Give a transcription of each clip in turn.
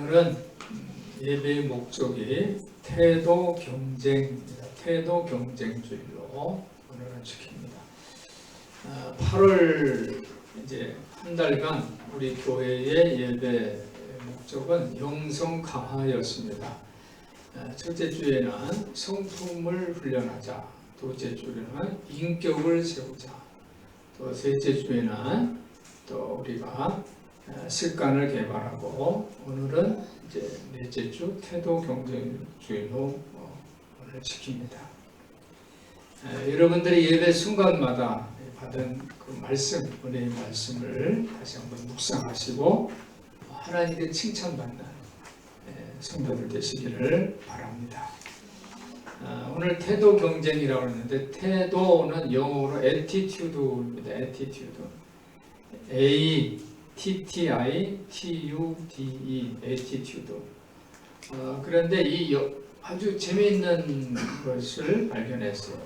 오늘은 예배의 목적이 태도 경쟁입니다. 태도 경쟁주의로 오늘은 지킵니다. 8월 이제 한 달간 우리 교회의 예배 목적은 영성 강화였습니다. 첫째 주에는 성품을 훈련하자, 둘째 주에는 인격을 세우자, 또 셋째 주에는 또 우리가 습관을 개발하고, 오늘은 이제 넷째 주 태도 경쟁주의로 오늘 지킵니다. 여러분들이 예배 순간마다 받은 그 말씀, 은혜의 말씀을 다시 한번 묵상하시고 하나님께 칭찬받는 성도들 되시기를 바랍니다. 오늘 태도 경쟁이라고 하는데, 태도는 영어로 attitude입니다. attitude. A-T-T-I-T-U-D-E, attitude. 그런데 이 아주 재미있는 것을 발견했어요.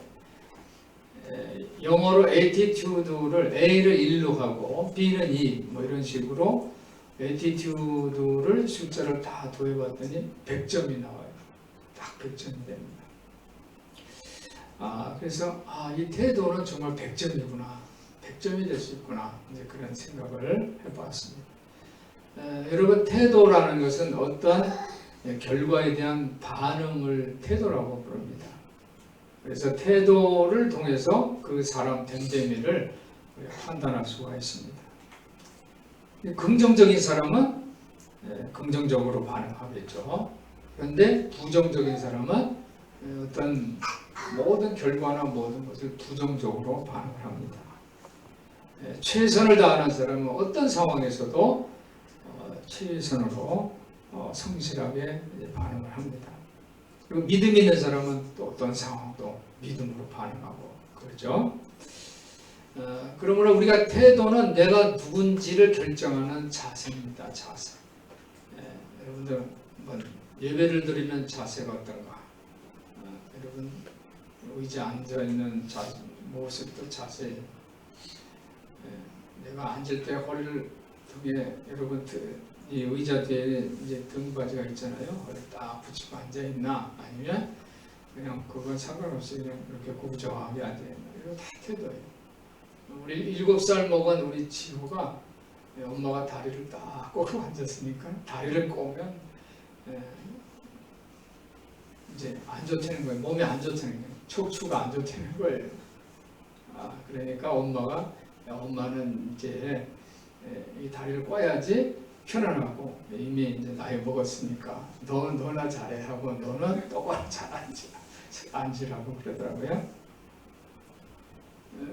영어로 attitude를 A를 1로 하고 B는 2, 뭐 이런 식으로 attitude를 숫자를 다 더해봤더니 100점이 나와요. 딱 100점이 됩니다. 그래서 이 태도는 정말 100점이구나. 100점이 될 수 있구나. 이제 그런 생각을 해봤습니다. 여러분, 태도라는 것은 어떠한 결과에 대한 반응을 태도라고 부릅니다. 그래서 태도를 통해서 그 사람 됨됨이를 판단할 수가 있습니다. 긍정적인 사람은 긍정적으로 반응하겠죠. 그런데 부정적인 사람은 어떤 모든 결과나 모든 것을 부정적으로 반응을 합니다. 최선을 다하는 사람은 어떤 상황에서도 최선으로 성실하게 반응을 합니다. 그리고 믿음 있는 사람은 또 어떤 상황도 믿음으로 반응하고 그러죠. 그러므로 우리가 태도는 내가 누군지를 결정하는 자세입니다. 자세. 여러분들 한번 예배를 드리면 자세가 어떤가? 여러분 의자 앉아 있는 모습도 자세. 내가 앉을 때 허리를 등에, 여러분 이 의자 뒤에 이제 등받이가 있잖아요. 허리 딱 붙이고 앉아 있나, 아니면 그냥 그건 상관없이 그냥 이렇게 구부정하게 앉아 있나, 이거 다 태도예요. 우리 7살 먹은 우리 지호가 엄마가 다리를 딱 꼬고 앉았으니까 다리를 꼬면 이제 안 좋다는 거예요. 몸이 안 좋다는 거예요. 척추가 안 좋다는 거예요. 그러니까 엄마는 이제 이 다리를 꼬야지 편안하고, 이미 이제 나이 먹었으니까 너나 잘해 하고 너는 똑바로 잘 앉으라고 그러더라고요.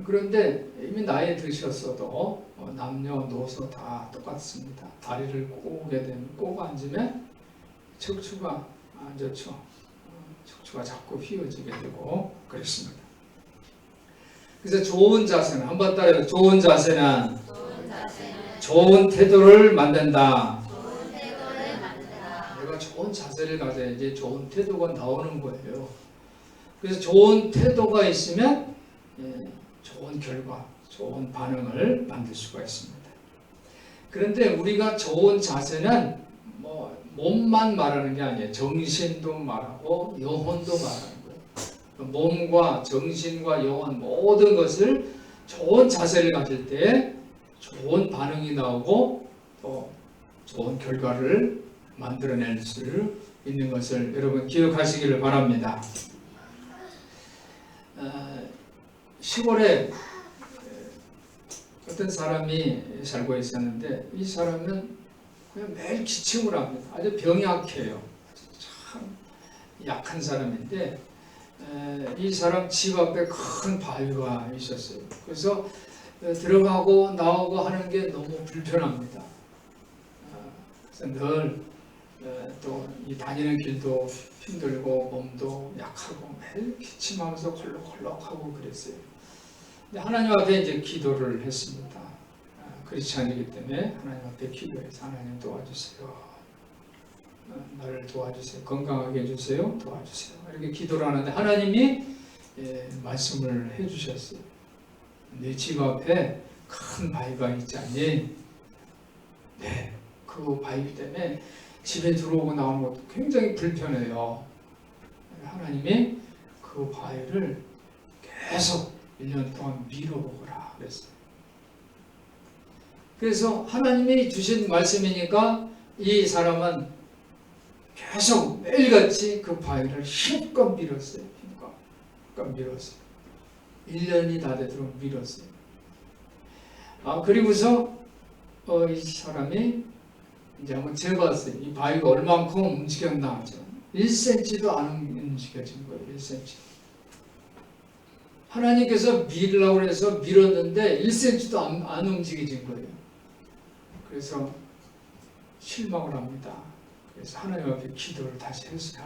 그런데 이미 나이 드셨어도 남녀노소 다 똑같습니다. 다리를 꼬고 앉으면 척추가 안 좋죠. 척추가 자꾸 휘어지게 되고 그렇습니다. 그래서 좋은 자세는, 한번 따라해요. 좋은 자세는 좋은 태도를 만든다. 내가 좋은 자세를 가져야지 좋은 태도가 나오는 거예요. 그래서 좋은 태도가 있으면 좋은 결과, 좋은 반응을 만들 수가 있습니다. 그런데 우리가 좋은 자세는 몸만 말하는 게 아니에요. 정신도 말하고 영혼도 말하는 거예요. 몸과 정신과 영혼 모든 것을 좋은 자세를 가질 때 좋은 반응이 나오고 또 좋은 결과를 만들어낼 수 있는 것을 여러분 기억하시기를 바랍니다. 시골에 어떤 사람이 살고 있었는데, 이 사람은 그냥 매일 기침을 합니다. 아주 병약해요. 참 약한 사람인데, 이 사람 집 앞에 큰 바위가 있었어요. 그래서 들어가고 나오고 하는 게 너무 불편합니다. 그래서 늘 또 이 다니는 길도 힘들고 몸도 약하고 매일 기침하면서 콜록콜록하고 그랬어요. 근데 하나님 앞에 이제 기도를 했습니다. 크리스찬이기 때문에 하나님 앞에 기도해서, 하나님 도와주세요. 나를 도와주세요. 건강하게 해주세요. 도와주세요. 이렇게 기도를 하는데 하나님이 말씀을 해주셨어요. 내 집 앞에 큰 바위가 있지 않니? 네, 그 바위 때문에 집에 들어오고 나오는 것도 굉장히 불편해요. 하나님이 그 바위를 계속 1년 동안 밀어보거라 그랬어요. 그래서 하나님이 주신 말씀이니까 이 사람은 계속 매일같이 그 바위를 힘껏 밀었어요. 힘껏 밀었어요. 1년이 다 되도록 밀었어요. 그리고서 이 사람이 이제 한번 재봤어요. 이 바위가 얼만큼 움직였나 하죠. 1cm도 안 움직여진 거예요. 1cm. 하나님께서 밀으라고 해서 밀었는데 1cm도 안 움직여진 거예요. 그래서 실망을 합니다. 그래서 하나님 앞에 기도를 다시 했어요.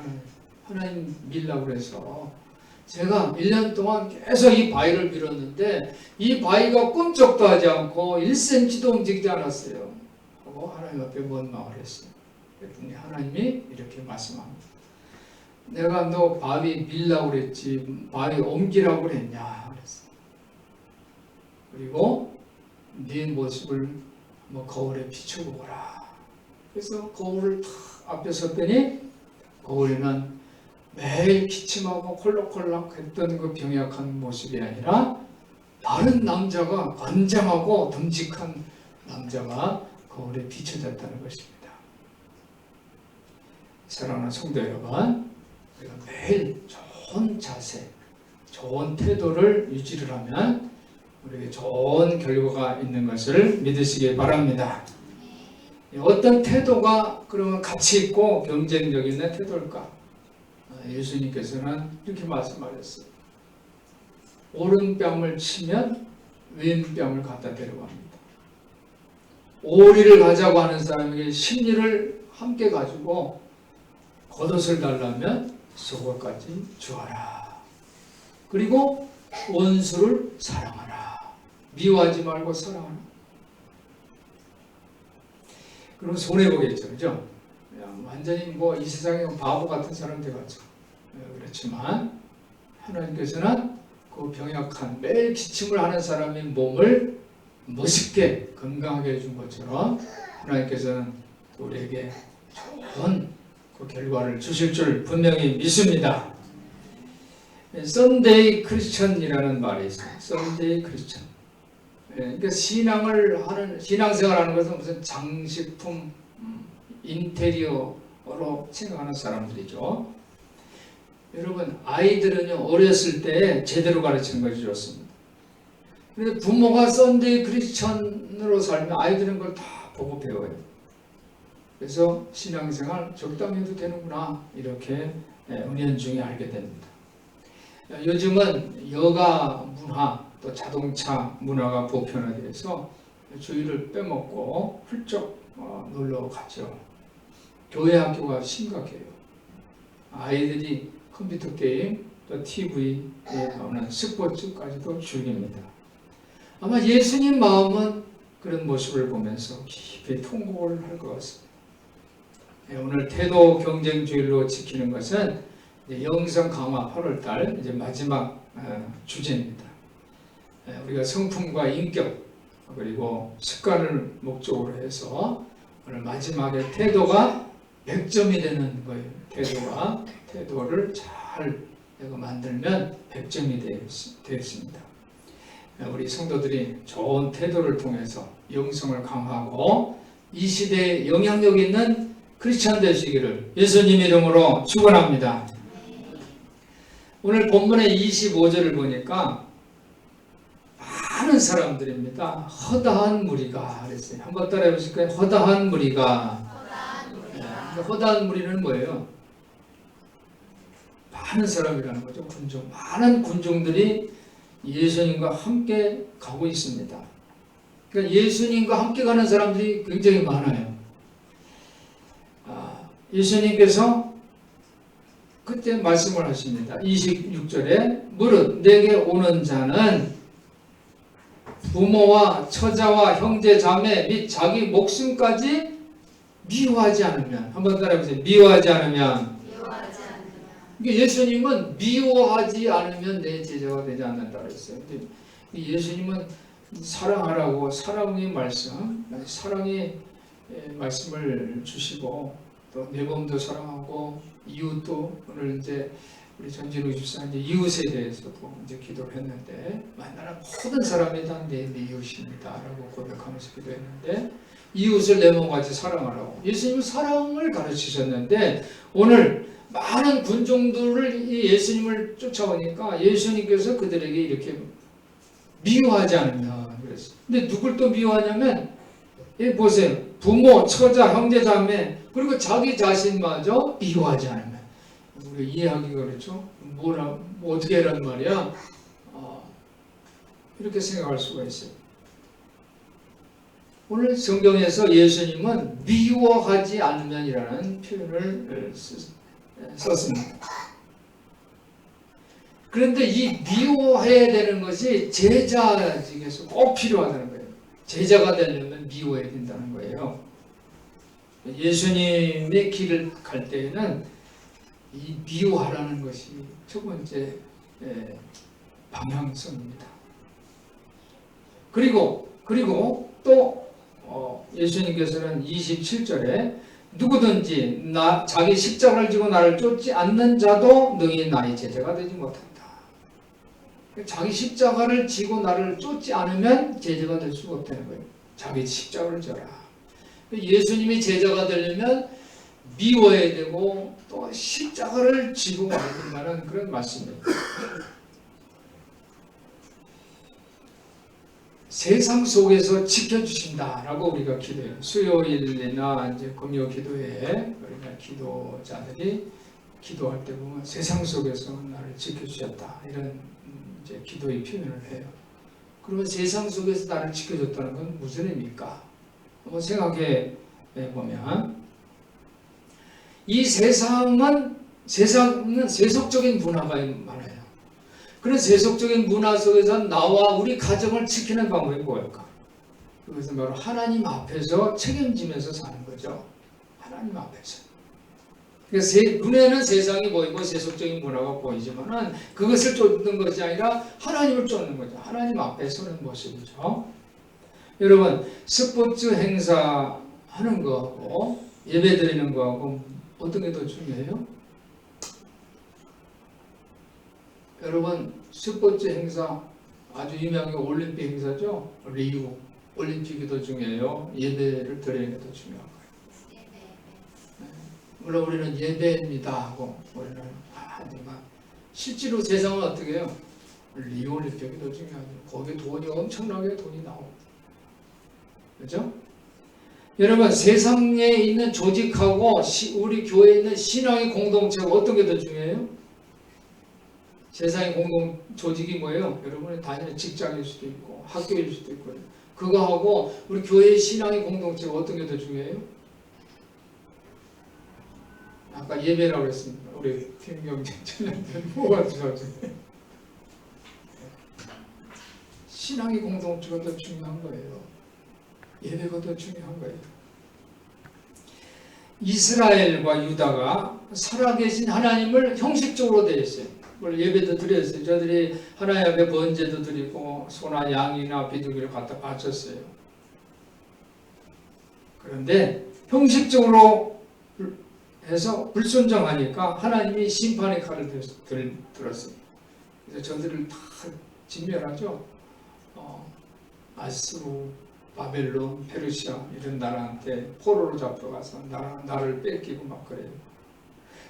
하나님 밀라고 해서 제가 1년 동안 계속 이 바위를 밀었는데 이 바위가 꿈쩍도 하지 않고 1cm도 움직이지 않았어요. 하고 하나님 앞에 원망을 했어요. 그랬더니 하나님이 이렇게 말씀합니다. 내가 너 바위 밀라고 그랬지 바위 옮기라고 그랬냐 그랬어요. 그리고 네 모습을 거울에 비춰보거라. 그래서 거울을 탁 앞에 섰더니 거울에는 매일 기침하고 콜록콜록 했던 그 병약한 모습이 아니라 다른 남자가 건장하고 듬직한 남자가 거울에 비춰졌다는 것입니다. 사랑하는 성도 여러분, 우리가 매일 좋은 자세, 좋은 태도를 유지를 하면 우리에게 좋은 결과가 있는 것을 믿으시기 바랍니다. 어떤 태도가 그러면 가치 있고 경쟁력 있는 태도일까? 예수님께서는 이렇게 말씀하셨어요. 오른뺨을 치면 왼뺨을 갖다 대라고 합니다. 오리를 가자고 하는 사람에게 십리를 함께 가지고 겉옷을 달라면 속옷까지 주어라. 그리고 원수를 사랑하라. 미워하지 말고 사랑하라. 그럼 손해보겠죠. 그죠? 완전히 이 세상에 바보 같은 사람 되겠죠. 그렇지만 하나님께서는 그 병약한 매일 기침을 하는 사람의 몸을 멋있게 건강하게 해준 것처럼 하나님께서는 우리에게 좋은 그 결과를 주실 줄 분명히 믿습니다. 썬데이 크리스천이라는 말이 있어요. 썬데이 크리스천. 그러니까 신앙생활 하는 것은 무슨 장식품, 인테리어로 생각하는 사람들이죠. 여러분, 아이들은요, 어렸을 때 제대로 가르치는 것이 좋습니다. 그런데 부모가 썬데이 크리스천으로 살면 아이들은 그걸 다 보고 배워요. 그래서 신앙생활 적당히 해도 되는구나, 이렇게 은연중에 알게 됩니다. 요즘은 여가 문화, 또 자동차 문화가 보편화돼서 주의를 빼먹고 훌쩍 놀러 가죠. 교회 학교가 심각해요. 아이들이 컴퓨터 게임, 또 TV에 나오는 스포츠까지도 즐깁니다. 아마 예수님 마음은 그런 모습을 보면서 깊이 통곡을 할 것 같습니다. 오늘 태도 경쟁주의로 지키는 것은 영성 강화 8월달 이제 마지막 주제입니다. 우리가 성품과 인격 그리고 습관을 목적으로 해서 오늘 마지막에 태도가 100점이 되는 거예요. 태도를 잘 만들면 100점이 되겠습니다. 우리 성도들이 좋은 태도를 통해서 영성을 강화하고 이 시대에 영향력 있는 크리스찬 되시기를 예수님 이름으로 축원합니다. 오늘 본문의 25절을 보니까 많은 사람들입니다. 허다한 무리가 그랬어요. 한번 따라해 보실까요? 허다한 무리가. 허다한 무리는 뭐예요? 많은 사람이라는 거죠. 군종. 많은 군종들이 예수님과 함께 가고 있습니다. 그러니까 예수님과 함께 가는 사람들이 굉장히 많아요. 예수님께서 그때 말씀을 하십니다. 26절에 무릇 내게 오는 자는 부모와 처자와 형제 자매 및 자기 목숨까지 미워하지 않으면, 한번 따라해보세요. 미워하지 않으면. 예수님은 미워하지 않으면 내 제자가 되지 않는다 그랬어요. 근데 예수님은 사랑하라고 사랑의 말씀을 주시고 또 내 몸도 사랑하고 이웃도 오늘 이제 우리 전진우 집사 이제 이웃에 대해서도 이제 기도를 했는데 만나는 모든 사람이 다 내 이웃입니다라고 고백하면서 기도했는데 이웃을 내 몸같이 사랑하라고 예수님은 사랑을 가르치셨는데 오늘 많은 군종들을 이 예수님을 쫓아오니까 예수님께서 그들에게 이렇게 미워하지 않으면 그랬어요. 근데 누굴 또 미워하냐면 이 보세요. 부모, 처자, 형제, 자매 그리고 자기 자신마저 미워하지 않으면 우리 이해하기가 그렇죠. 뭐라 뭐 어떻게 하란 말이야. 이렇게 생각할 수가 있어요. 오늘 성경에서 예수님은 미워하지 않으면이라는 표현을 썼습니다. 그런데 이 미워해야 되는 것이 제자직에서 꼭 필요하다는 거예요. 제자가 되려면 미워해야 된다는 거예요. 예수님의 길을 갈 때에는 이 미워하라는 것이 첫 번째 방향성입니다. 그리고 또 예수님께서는 27절에 누구든지 자기 십자가를 지고 나를 쫓지 않는 자도 능히 나의 제자가 되지 못한다. 자기 십자가를 지고 나를 쫓지 않으면 제자가 될 수가 없다는 거예요. 자기 십자가를 져라. 예수님이 제자가 되려면 미워해야 되고 또 십자가를 지고 가야 된다는 그런 말씀입니다. 세상 속에서 지켜주신다라고 우리가 기도해요. 수요일이나 이제 금요 기도회에 우리가 기도자들이 기도할 때 보면 세상 속에서 나를 지켜주셨다 이런 이제 기도의 표현을 해요. 그러면 세상 속에서 나를 지켜줬다는 건 무슨 의미일까? 한번 생각해 보면 이 세상은 세속적인 문화가 많아요. 그런 세속적인 문화 속에서 나와 우리 가정을 지키는 방법이 뭘까? 그것은 바로 하나님 앞에서 책임지면서 사는 거죠. 하나님 앞에서. 그래서 눈에는 세상이 보이고 세속적인 문화가 보이지만은 그것을 쫓는 것이 아니라 하나님을 쫓는 거죠. 하나님 앞에 서는 모습이죠. 여러분 스포츠 행사 하는 거하고 예배 드리는 거하고 어떤 게 더 중요해요? 여러분 스포츠 행사 아주 유명한 올림픽 행사죠. 리우 올림픽이 더 중요해요. 예배를 드리는 게 더 중요한 거예요. 물론 우리는 예배입니다 하고 우리는 하지만 실제로 세상은 어떻게 해요? 리우 올림픽이 더 중요하죠. 거기에 돈이 엄청나게 돈이 나오고 그렇죠? 여러분 세상에 있는 조직하고 우리 교회에 있는 신앙의 공동체가 어떤 게 더 중요해요? 세상의 공동 조직이 뭐예요? 여러분이 다니는 직장일 수도 있고 학교일 수도 있고 그거하고 우리 교회의 신앙의 공동체가 어떤 게 더 중요해요? 아까 예배라고 했습니다. 우리 김경진 청년들 뭐가 중요하죠? 신앙의 공동체가 더 중요한 거예요. 예배가 더 중요한 거예요. 이스라엘과 유다가 살아계신 하나님을 형식적으로 대했어요. 예배도 드렸어요. 저들이 하나님 앞에 번제도 드리고 소나 양이나 비둘기를 갖다 바쳤어요. 그런데 형식적으로 해서 불순종하니까 하나님이 심판의 칼을 들었어요. 그래서 저들을 다 진멸하죠. 아수르, 바벨론, 페르시아 이런 나라한테 포로로 잡혀가서 나를 뺏기고 막 그래요.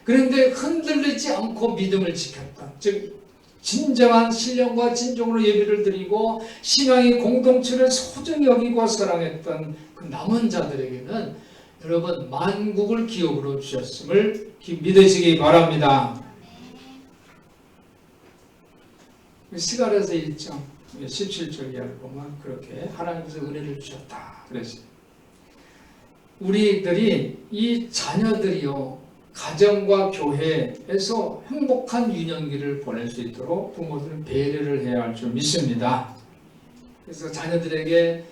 그런데 흔들리지 않고 믿음을 지켰다. 즉 진정한 신령과 진정으로 예배를 드리고 신앙의 공동체를 소중히 여기고 사랑했던 그 남은 자들에게는 여러분 만국을 기업으로 주셨음을 믿으시기 바랍니다. 스가랴서 1장 17절 이하를 보면 그렇게 하나님께서 은혜를 주셨다 그랬어요. 우리들이 이 자녀들이요 가정과 교회에서 행복한 유년기를 보낼 수 있도록 부모들은 배려를 해야 할 줄 믿습니다. 그래서 자녀들에게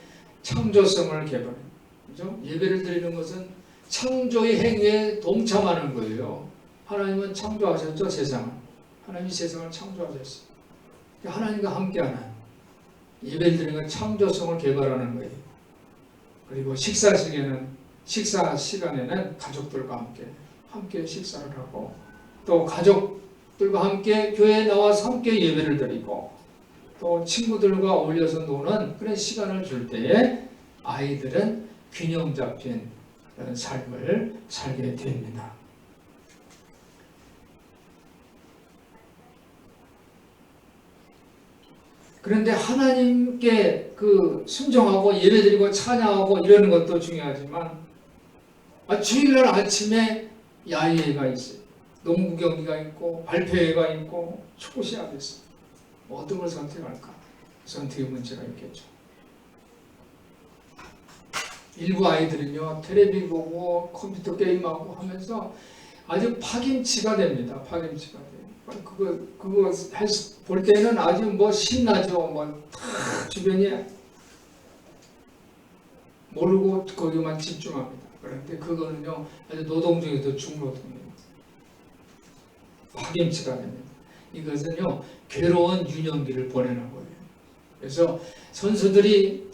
창조성을 개발해요. 그죠? 예배를 드리는 것은 창조의 행위에 동참하는 거예요. 하나님은 창조하셨죠, 세상을. 하나님이 세상을 창조하셨어요. 하나님과 함께하는 예배를 드리는 건 창조성을 개발하는 거예요. 그리고 식사 시간에는 식사 시간에는 가족들과 함께 식사를 하고 또 가족들과 함께 교회에 나와서 함께 예배를 드리고 또 친구들과 어울려서 노는 그런 시간을 줄 때에 아이들은 균형 잡힌 그런 삶을 살게 됩니다. 그런데 하나님께 순종하고 예배드리고 찬양하고 이러는 것도 중요하지만 주일날 아침에 야외가 있어요. 농구 경기가 있고 발표회가 있고 축구 시합이 있어요. 어떤 걸 선택할까? 선택의 문제가 있겠죠. 일부 아이들은요, 텔레비 보고 컴퓨터 게임하고 하면서 아주 파김치가 됩니다. 파김치가 돼요. 그거 볼 때는 아주 신나죠. 주변이 모르고 거기만 집중합니다. 그런데 그거는요, 아주 노동 중에도 중노동이에요. 파김치가 됩니다. 이것은요, 괴로운 유년기를 보내는 거예요. 그래서 선수들이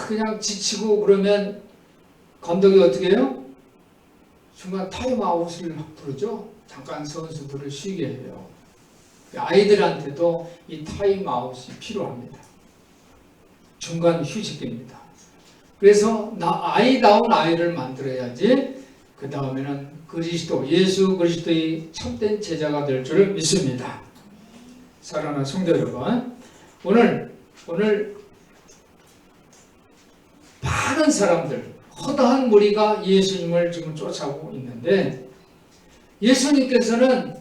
그냥 지치고 그러면 감독이 어떻게 해요? 중간 타임아웃을 부르죠. 잠깐 선수들을 쉬게 해요. 아이들한테도 이 타임아웃이 필요합니다. 중간 휴식입니다. 그래서 아이다운 아이를 만들어야지 그 다음에는 예수 그리스도의 참된 제자가 될 줄을 믿습니다. 사랑하는 성도 여러분, 오늘 많은 사람들, 허다한 무리가 예수님을 지금 쫓아오고 있는데 예수님께서는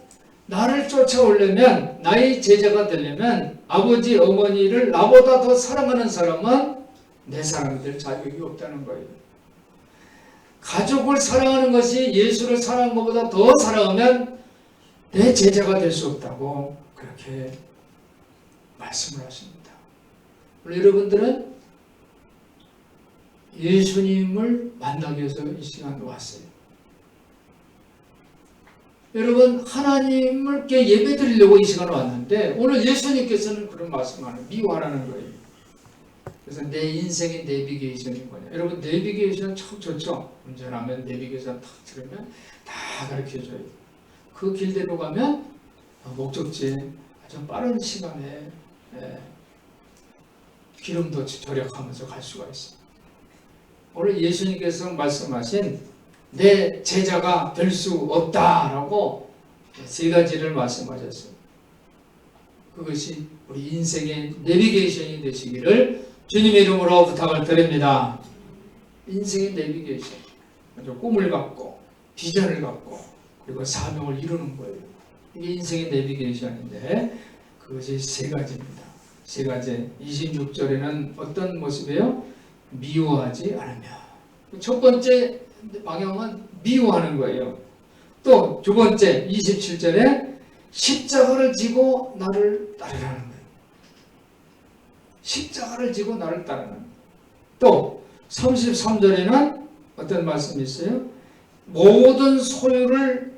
나를 쫓아오려면, 나의 제자가 되려면 아버지, 어머니를 나보다 더 사랑하는 사람은 내 사람이 될 자격이 없다는 거예요. 가족을 사랑하는 것이 예수를 사랑하는 것보다 더 사랑하면 내 제자가 될 수 없다고 그렇게 말씀을 하십니다. 우리 여러분들은 예수님을 만나기 위해서 이 시간에 왔어요. 여러분, 하나님께 예배 드리려고 이 시간에 왔는데 오늘 예수님께서는 그런 말씀을 미워하라는 거예요. 그래서 내 인생의 내비게이션인 거냐. 여러분, 내비게이션 참 좋죠. 운전하면 내비게이션 탁 들으면 다 가르쳐줘요. 그 길대로 가면 목적지에 아주 빠른 시간에 기름도 절약하면서 갈 수가 있어요. 오늘 예수님께서 말씀하신 내 제자가 될 수 없다라고 세 가지를 말씀하셨어요. 그것이 우리 인생의 내비게이션이 되시기를 주님의 이름으로 부탁을 드립니다. 인생의 내비게이션, 꿈을 갖고 비전을 갖고 그리고 사명을 이루는 거예요. 이게 인생의 내비게이션인데 그것이 세 가지입니다. 세 가지. 26절에는 어떤 모습이에요? 미워하지 않으며. 첫 번째 방향은 미워하는 거예요. 또 두 번째 27절에 십자가를 지고 나를 따르라는 거예요. 십자가를 지고 나를 따르는 거예요. 또 33절에는 어떤 말씀이 있어요? 모든 소유를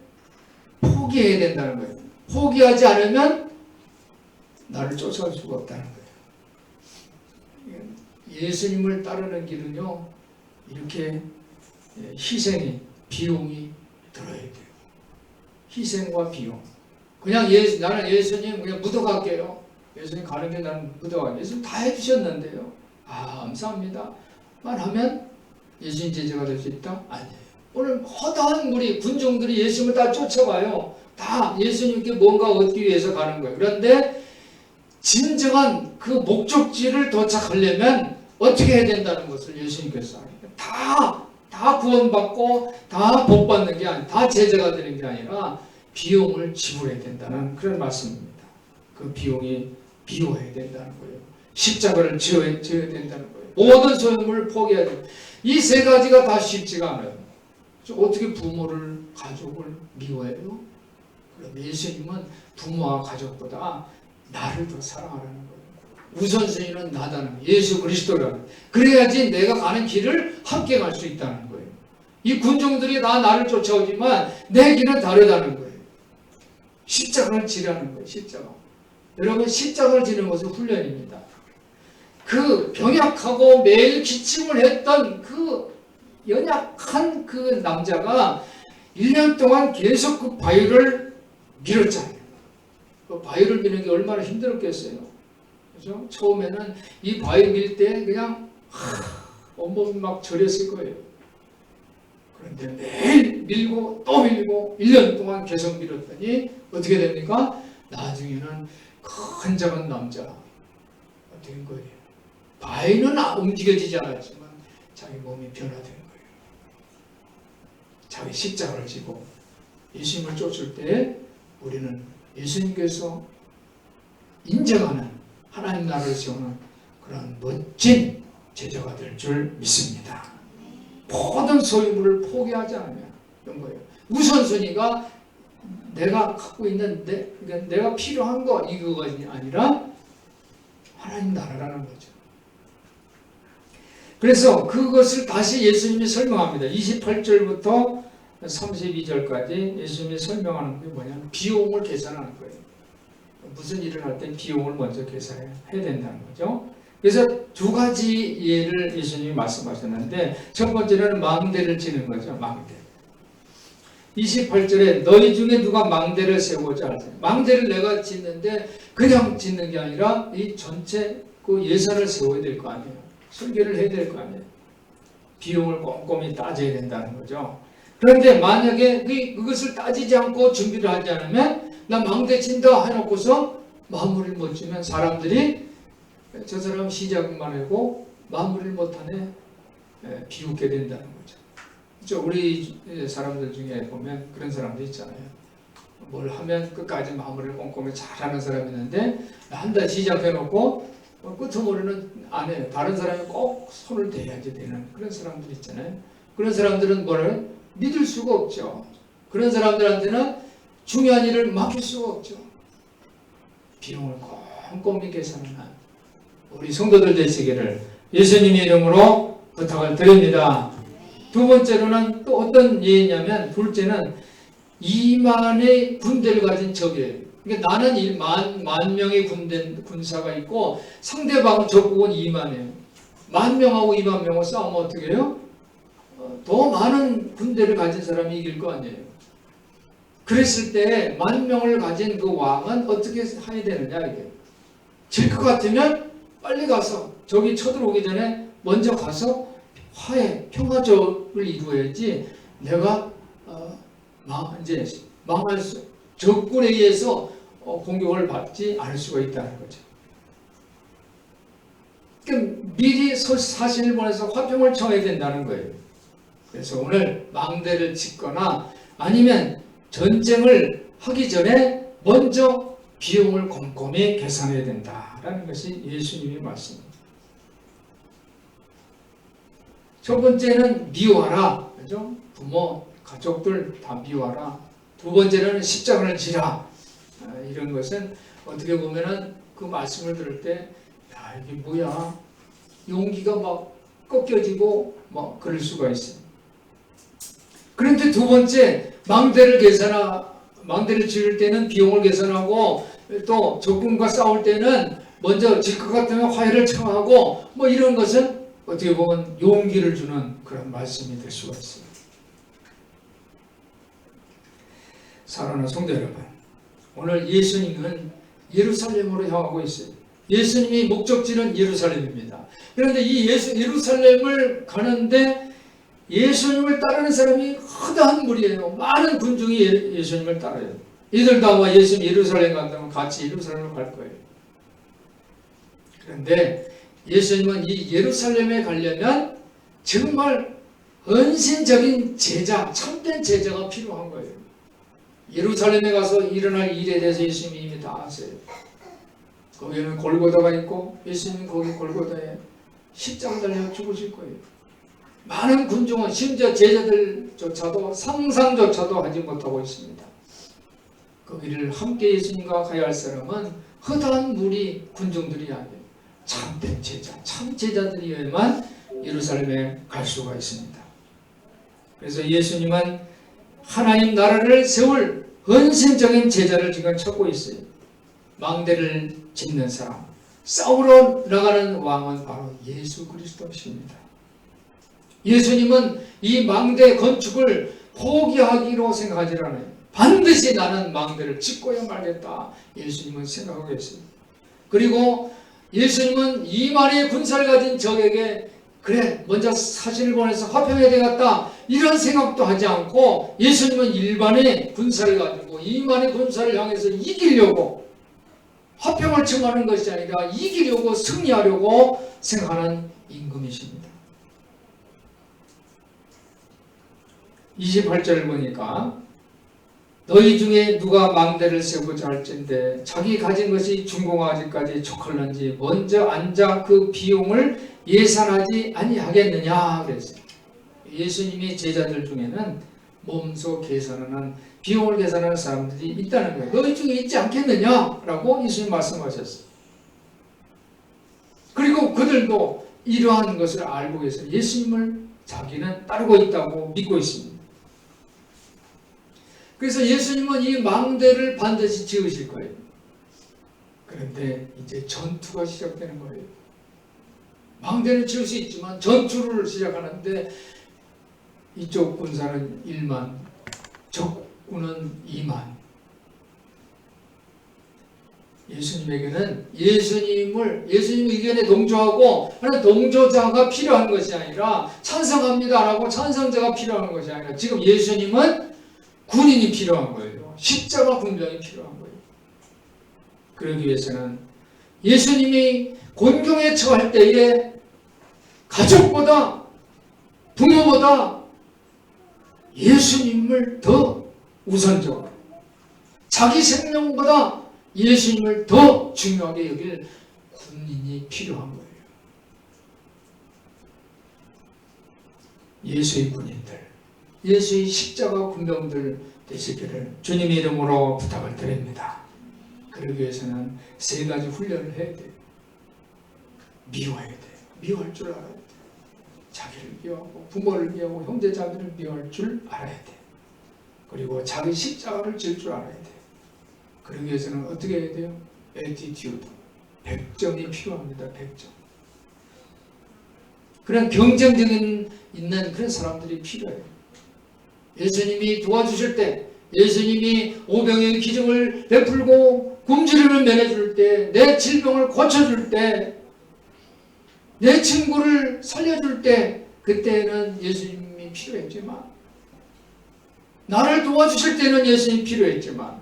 포기해야 된다는 거예요. 포기하지 않으면 나를 쫓아올 수가 없다는 거예요. 예수님을 따르는 길은요, 이렇게 희생이, 비용이 들어야 돼요. 희생과 비용. 그냥 나는 예수님 그냥 묻어갈게요. 예수님 가는 게 나는 묻어갈게요. 예수님 다 해주셨는데요. 감사합니다. 말하면 예수님 제자가 될 수 있다? 아니에요. 오늘 허다한 무리, 군중들이 예수님을 다 쫓아가요. 다 예수님께 뭔가 얻기 위해서 가는 거예요. 그런데 진정한 그 목적지를 도착하려면 어떻게 해야 된다는 것을 예수님께서 다 구원받고 다 복받는 게 아니라, 다 제자가 되는 게 아니라 비용을 지불해야 된다는 그런 말씀입니다. 그 비용이 비워야 된다는 거예요. 십자가를 지어야 된다는 거예요. 모든 소유물을 포기해야 돼요. 이 세 가지가 다 쉽지가 않아요. 어떻게 부모를, 가족을 미워해요? 그런데 예수님은 부모와 가족보다 나를 더 사랑하라는 거예요. 우선순위는 나다는 거예요. 예수 그리스도라는 거예요. 그래야지 내가 가는 길을 함께 갈 수 있다는 거예요. 이 군중들이 나를 쫓아오지만 내 길은 다르다는 거예요. 십자가를 지라는 거예요. 십자가. 여러분, 십자가를 지는 것은 훈련입니다. 그 병약하고 매일 기침을 했던 그 연약한 그 남자가 1년 동안 계속 그 바위를 밀었잖아요. 그 바위를 미는 게 얼마나 힘들었겠어요. 그죠? 처음에는 이 바위 밀 때 그냥 온몸이 막 저렸을 거예요. 그런데 매일 밀고 또 밀고 1년 동안 계속 밀었더니 어떻게 됩니까? 나중에는 건장한 남자가 된 거예요. 바위는 움직여지지 않았지만 자기 몸이 변화된 거예요. 자기 십자가를 지고 예수님을 쫓을 때 우리는 예수님께서 인정하는 하나님 나라를 세우는 그런 멋진 제자가 될 줄 믿습니다. 모든 소유물을 포기하지 않으면 이런 거예요. 우선순위가 내가 갖고 있는 그러니까 내가 필요한 거 이거가 아니라 하나님 나라라는 거죠. 그래서 그것을 다시 예수님이 설명합니다. 28절부터 32절까지 예수님이 설명하는 게 뭐냐면 비용을 계산하는 거예요. 무슨 일을 할 때 비용을 먼저 계산해야 된다는 거죠. 그래서 두 가지 예를 예수님이 말씀하셨는데 첫 번째는 망대를 치는 거죠. 망대. 28절에 너희 중에 누가 망대를 세우고자 할 때 망대를 내가 짓는데 그냥 짓는 게 아니라 이 전체 그 예산을 세워야 될 거 아니에요. 설계를 해야 될 거 아니에요. 비용을 꼼꼼히 따져야 된다는 거죠. 그런데 만약에 그것을 따지지 않고 준비를 하지 않으면 나 망대 친다 해놓고서 마무리를 못 지면 사람들이 저 사람 시작만 하고 마무리를 못하네 비웃게 된다는 거죠. 그렇죠? 우리 사람들 중에 보면 그런 사람도 있잖아요. 뭘 하면 끝까지 마무리를 꼼꼼히 잘하는 사람이 있는데 한 달 시작해놓고 끝머리는 안 해요. 다른 사람이 꼭 손을 대야지 되는 그런 사람들 있잖아요. 그런 사람들은 뭐를 믿을 수가 없죠. 그런 사람들한테는 중요한 일을 맡길 수가 없죠. 비용을 꼼꼼히 계산하는 우리 성도들 되시기를 예수님의 이름으로 부탁을 드립니다. 두 번째로는 또 어떤 예냐면 둘째는 2만의 군대를 가진 적이에요. 그러니까 나는 만 명의 군사가 있고 상대방 적국은 2만이에요. 10,000명하고 20,000명을 싸우면 어떻게 해요? 더 많은 군대를 가진 사람이 이길 거 아니에요. 그랬을 때 10,000명을 가진 그 왕은 어떻게 해야 되느냐 이게. 질 것 같으면 빨리 가서 적이 쳐들어오기 전에 먼저 가서 화해, 평화적을 이루어야지 내가 이제 망할 수 적군에 의해서 공격을 받지 않을 수가 있다는 거죠. 그러니까 미리 사신을 보내서 화평을 청해야 된다는 거예요. 그래서 오늘 망대를 짓거나 아니면 전쟁을 하기 전에 먼저 비용을 꼼꼼히 계산해야 된다라는 것이 예수님의 말씀입니다. 첫 번째는 미워하라. 그죠? 부모, 가족들 다 미워하라. 두 번째는 십자가를 지라. 이런 것은 어떻게 보면은 그 말씀을 들을 때, 야, 이게 뭐야? 용기가 막 꺾여지고 막 그럴 수가 있어요. 그런데 두 번째, 망대를 지을 때는 비용을 계산하고 또 적군과 싸울 때는 먼저 질 것 같으면 화해를 청하고 뭐 이런 것은 어떻게 보면 용기를 주는 그런 말씀이 될 수가 있어요. 사랑하는 성도 여러분, 오늘 예수님은 예루살렘으로 향하고 있어요. 예수님이 목적지는 예루살렘입니다. 그런데 이 예루살렘을 가는데 예수님을 따르는 사람이 허다한 무리예요. 많은 군중이 예수님을 따라요. 이들도 아마 예수님 예루살렘 간다면 같이 예루살렘을 갈 거예요. 그런데 예수님은 이 예루살렘에 가려면 정말 헌신적인 제자, 참된 제자가 필요한 거예요. 예루살렘에 가서 일어날 일에 대해서 예수님이 이미 다 아세요. 거기에는 골고다가 있고 예수님은 거기 골고다에 십자가 달려 죽으실 거예요. 많은 군중은 심지어 제자들조차도 상상조차도 하지 못하고 있습니다. 거기를 함께 예수님과 가야 할 사람은 허다한 무리 군중들이 아니에요. 참된 제자, 참 제자들이어야만 예루살렘에 갈 수가 있습니다. 그래서 예수님은 하나님 나라를 세울 헌신적인 제자를 지금 찾고 있어요. 망대를 짓는 사람, 싸우러 나가는 왕은 바로 예수 그리스도십니다. 예수님은 이 망대 건축을 포기하기로 생각하지 않아요. 반드시 나는 망대를 짓고야 말겠다. 예수님은 생각하고 계십니다. 그리고 예수님은 이만의 군사를 가진 적에게 그래 먼저 사신을 보내서 화평해야 되겠다 이런 생각도 하지 않고 예수님은 일반의 군사를 가지고 이만의 군사를 향해서 이기려고 화평을 청하는 것이 아니라 이기려고 승리하려고 생각하는 임금이십니다. 28절을 보니까 너희 중에 누가 망대를 세우고자 할진대 자기 가진 것이 중공아지까지 족할런지 먼저 앉아 그 비용을 예산하지 아니하겠느냐 그랬어요. 예수님이 제자들 중에는 몸소 계산하는 비용을 계산하는 사람들이 있다는 거예요. 너희 중에 있지 않겠느냐라고 예수님 말씀하셨어요. 그리고 그들도 이러한 것을 알고 계세요. 예수님을 자기는 따르고 있다고 믿고 있습니다. 그래서 예수님은 이 망대를 반드시 지으실 거예요. 그런데 이제 전투가 시작되는 거예요. 망대는 지을 수 있지만 전투를 시작하는데 이쪽 군사는 1만, 적군은 2만. 예수님에게는 예수님 의견에 동조하고 하는 동조자가 필요한 것이 아니라 찬성합니다라고 찬성자가 필요한 것이 아니라 지금 예수님은 군인이 필요한 거예요. 십자가 군병이 필요한 거예요. 그러기 위해서는 예수님이 곤경에 처할 때에 가족보다 부모보다 예수님을 더 우선적으로 자기 생명보다 예수님을 더 중요하게 여길 군인이 필요한 거예요. 예수의 군인들, 예수의 십자가 군병들 되시기를 주님의 이름으로 부탁을 드립니다. 그러기 위해서는 3가지 훈련을 해야 돼요. 미워해야 돼요. 미워할 줄 알아야 돼요. 자기를 미워하고 부모를 미워하고 형제자매를 미워할 줄 알아야 돼요. 그리고 자기 십자가를 질 줄 알아야 돼요. 그러기 위해서는 어떻게 해야 돼요? 애티튜드, 100점이 필요합니다. 100점. 그런 경쟁적인 있는 그런 사람들이 필요해요. 예수님이 도와주실 때, 예수님이 오병의 기적을 베풀고 굶주림을 면해줄 때, 내 질병을 고쳐줄 때, 내 친구를 살려줄 때, 그때는 예수님이 필요했지만, 나를 도와주실 때는 예수님이 필요했지만,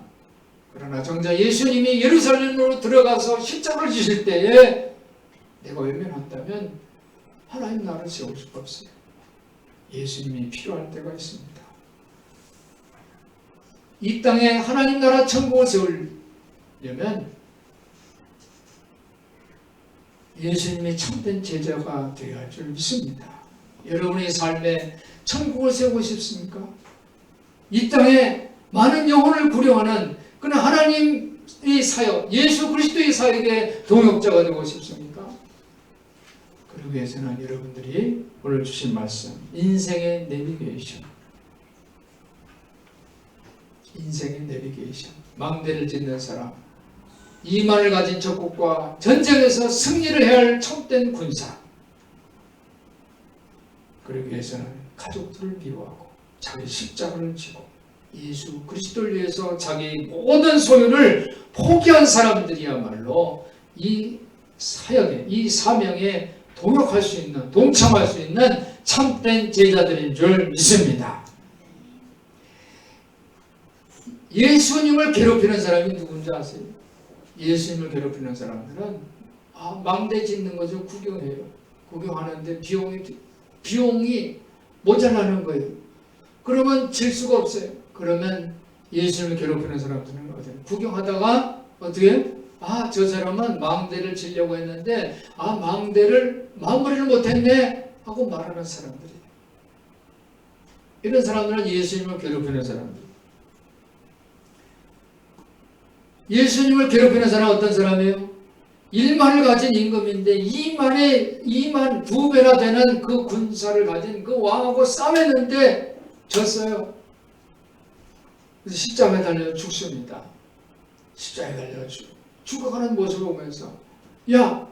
그러나 정작 예수님이 예루살렘으로 들어가서 십자가를 지실 때에 내가 외면한다면 하나님 나를 세울 수가 없어요. 예수님이 필요할 때가 있습니다. 이 땅에 하나님 나라 천국을 세우려면 예수님의 참된 제자가 되어야 할 줄 믿습니다. 여러분의 삶에 천국을 세우고 싶습니까? 이 땅에 많은 영혼을 구령하는 그는 하나님의 사역, 예수 그리스도의 사역의 동역자가 되고 싶습니까? 그러기 위해서는 여러분들이 오늘 주신 말씀, 인생의 내비게이션, 인생의 내비게이션, 망대를 짓는 사람, 이만을 가진 적국과 전쟁에서 승리를 해야 할 참된 군사. 그러기 위해서는 가족들을 미워하고 자기 십자가를 지고 예수 그리스도를 위해서 자기 모든 소유를 포기한 사람들이야말로 이 사역에, 이 사명에 동역할 수 있는, 동참할 수 있는 참된 제자들인 줄 믿습니다. 예수님을 괴롭히는 사람이 누군지 아세요? 예수님을 괴롭히는 사람들은 망대 짓는 것을 구경해요. 구경하는데 비용이 모자라는 거예요. 그러면 질 수가 없어요. 그러면 예수님을 괴롭히는 사람들은 어때요? 구경하다가 어떻게? 저 사람은 망대를 지려고 했는데 망대를 마무리를 못했네 하고 말하는 사람들이에요. 이런 사람들은 예수님을 괴롭히는 사람들. 예수님을 괴롭히는 사람은 어떤 사람이에요? 1만을 가진 임금인데 2만 2배나 되는 그 군사를 가진 그 왕하고 싸웠는데 졌어요. 그래서 십자가에 달려 죽습니다. 십자가에 달려 죽어가는 모습을 보면서 야,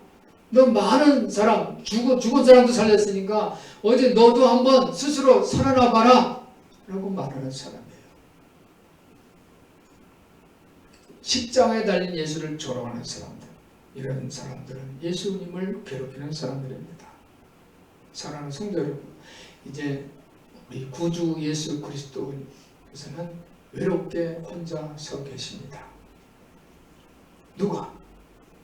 너 많은 사람, 죽은 사람도 살렸으니까 어제 너도 한번 스스로 살아나 봐라 라고 말하는 사람이에요. 십자가에 달린 예수를 조롱하는 사람들, 이런 사람들은 예수님을 괴롭히는 사람들입니다. 사랑하는 성도 여러분, 이제 우리 구주 예수 그리스도께서는 외롭게 혼자 서 계십니다. 누가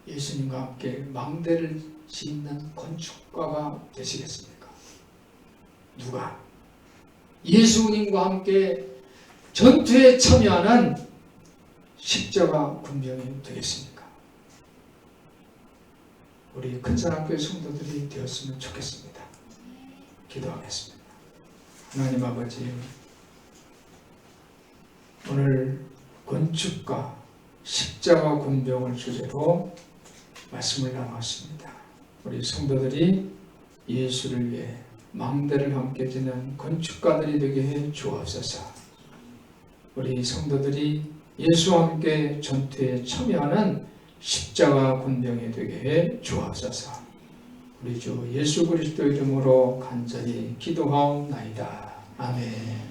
예수님과 함께 망대를 짓는 건축가가 되시겠습니까? 누가 예수님과 함께 전투에 참여하는 십자가 군병이 되겠습니까? 우리 큰사랑교회 성도들이 되었으면 좋겠습니다. 기도하겠습니다. 하나님 아버지, 오늘 건축가 십자가 군병을 주제로 말씀을 나눴습니다. 우리 성도들이 예수를 위해 망대를 함께 짓는 건축가들이 되게 해 주옵소서. 우리 성도들이 예수와 함께 전투에 참여하는 십자가 군병이 되게 해 주옵소서. 우리 주 예수 그리스도 이름으로 간절히 기도하옵나이다. 아멘.